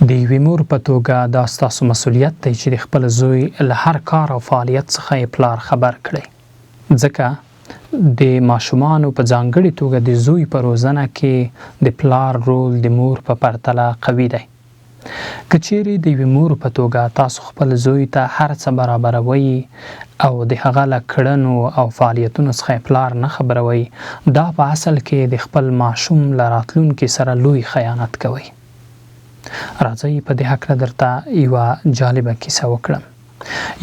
د یوې مور په توګه دا ستاسو مسؤلیت دی چې د خپل زوی له هر کار او فعالیت څخه یې پلار خبر کړئ، ځکه د ماشومانو په ځانګړې توګه د زوی په روزنه کې د پلار رول د مور په پرتله قوي دی. که چیرې د یوې مور په توګه تاسو خپل زوی ته هر څه برابروئ او د هغه له کړنو او فعالیتونو څخه پلار نه خبروئ، دا په اصل کې د خپل ماشوم له راتلونکي سره لوی خیانت کوئ. راځئ په دې هکله درته یوه جالبه کیسه وکړم.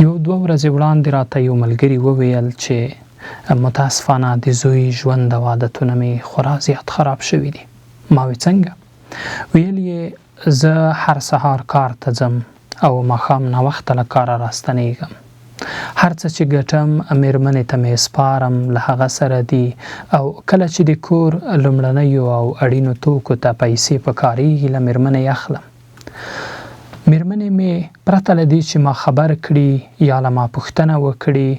یو 2 ورځې وړاندې راته یو ملګري وویل چې متاسفانه د زوی ژوند او عادتونه مې خورا زیات خراب شوي دي. ما وی څنګه؟ ویل یې زه هر سهار کار ته ځم او ماښام ناوخته له کاره راستنیږم. هر څه چې ګټم مېرمنې ته مې سپارم، له هغه سره دي، او کله چې د کور لومړنیو او اړینو توکو ته پیسې پکارېږي له مېرمنې اخلم. مېرمنې مې پرته له دې چې ما خبر کړي یا له ما پوښتنه وکړي،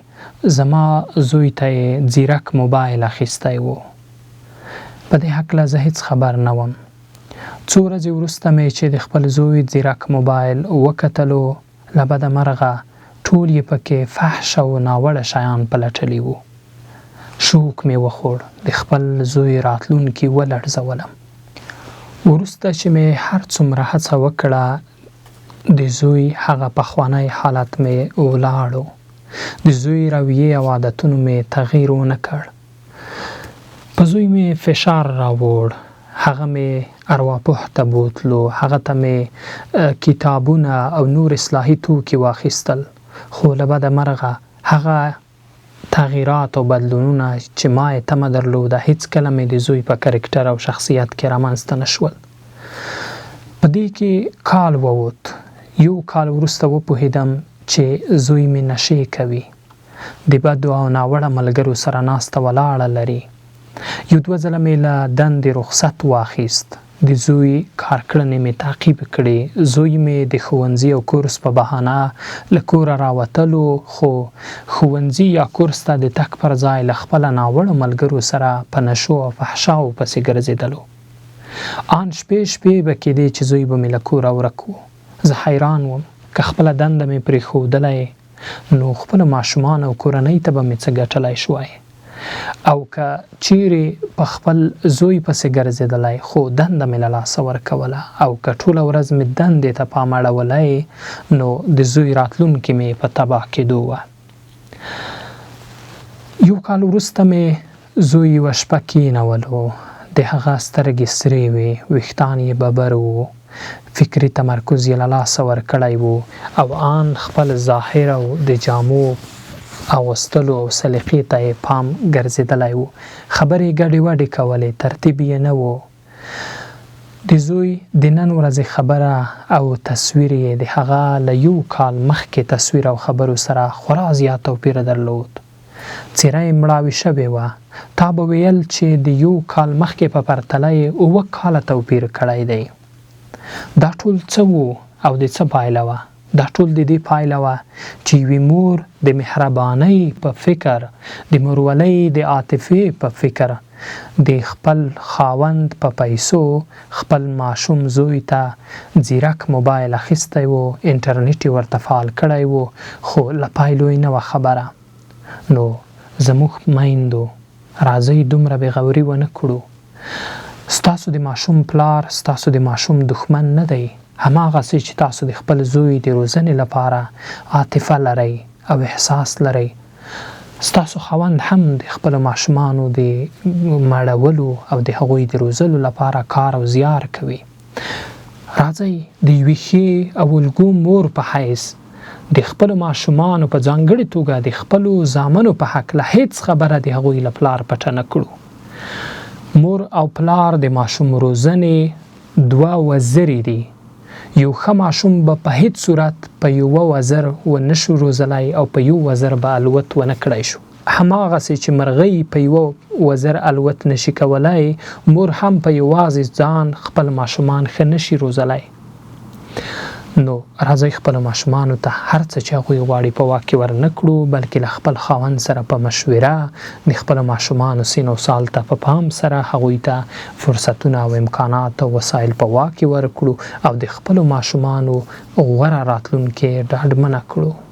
زما زوی ته یې ځیرک موبایل اخیستی و. په دې هکله زه هیڅ خبر نه وم. څو ورځې وروسته مې چې د خپل زوی ځیرک موبایل وکتلو، له بده مرغه ټول یې پکې فحش او ناوړه شیان پلټلي وو. شوک مې وخوړ، د خپل زوی راتلونکي ولړزولم. وروسته چې مې هر څومره هڅه وکړه، د زوی هغه پخوانی حالت مې ولاړو. د زوی رویې او عادتونو مې تغییر ونه کړ. په زوی مې فشار راوړ. هغه مې ارواپوه ته بوتلو، هغه ته مې کتابونه او نور اصلاحي توکي واخیستل، خو له بده مرغه هغه تغییرات او بدلونونه چې ما یې تمه درلوده هیڅکله مې د زوی په کرکټر او شخصیت کې رامنځته نه شول. په دې کې کال ووت. 1 کال وروسته وپوهېدم چې زوی مې نشې کوي، د بدو او ناوړه ملګرو سره ناسته ولاړه لري. 1-2 ځله مې له دندې رخصت واخیست. د زوی کارکړنې مې تعقیب کړې. زوی مې د ښوونځي او کورس په بهانه له کوره راوتلو، خو ښوونځي یا کورس ته د تګ پر ځای له خپله ناوړو ملګرو سره په نشو او فحشاو پسې ګرځېدلو. آن شپې به کېدې چې زوی به مې له کوره ورک و. زه حیران وم، که خپله دنده مې پرېښودلی نو خپلو ماشومان او کورنۍ ته به مې څه ګټلی شوی، او که چیرې په خپل زوی پسې ګرځېدلی خو دنده مې له لاسه ورکوله، او که ټوله ورځ مې دندې ته پام اړولی نو د زوی راتلونکې مې په تباه کېدو وه. 1 کال وروسته مې زوی یوه شپه کېنولو. د هغه سترګې سرې وې، ویښتان یې ببر وو، فکري تمرکز یې له لاسه ورکړی و، او آن خپل ظاهر او د جامو اغوستلو او سلیقې ته یې پام ګرځېدلی و. خبرې ګډې وډې کولې، ترتیب یې نه و. د زوی د نن ورځې خبره او تصویر یې د هغه له 1 کال مخکې تصویر او خبرو سره خورا زیات توپیر درلود. څېره یې مړاوې شوې وه. تا به ویل چې د 1 کال مخکې په پرتله یې 7 کاله توپیر کړی دی. دا ټول څه و او د څه پایله وه؟ دا ټول د دې پایله وه چې یوې مور د مهربانۍ په فکر، د مورولۍ د عاطفې په فکر، د خپل خاوند په پیسو خپل ماشوم زوی ته ځیرک موبایل اخیستی و، انټرنیټ یې ورته فعال کړی و، خو له پایلو یې نه وه خبره. نو زموږ میندو، راځئ دومره بېغوري ونه کړو. ستاسو د ماشوم پلار ستاسو د ماشوم دښمن نه دی. هماغسې چې تاسو د خپل زوی د روزنې لپاره عاطفه لرئ او احساس لرئ، ستاسو خاوند هم د خپلو ماشومانو د مړولو او د هغوی د روزلو لپاره کار او زیار کوي. راځئ د یوې ښې او الګو مور په حیث د خپلو ماشومانو په ځانګړې توګه د خپلو زامنو په هکله هیڅ خبره د هغوی له پلار پټه نه کړو. مور او پلار د ماشوم روزنې 2 وزرې دي. یو ښه ماشوم به په هیڅ صورت په 1 وزر ونشو روزلی او په 1 وزر به الوت ونه کړی شو. هماغسې چې مرغۍ په 1 وزر الوت نشي کولی، مور هم په یوازې ځان خپل ماشومان ښه نشي روزلی. نو راځئ خپلو ماشومانو ته هر څه چې هغوی غواړي په واک کې ورنه کړو، بلکې له خپل خاوند سره په مشوره د خپلو ماشومانو سین او سال ته په پام سره هغوی ته فرصتونه او امکانات او وسایل په واک کې ورکړو او د خپلو ماشومانو غوره راتلونکې ډاډمنه کړو.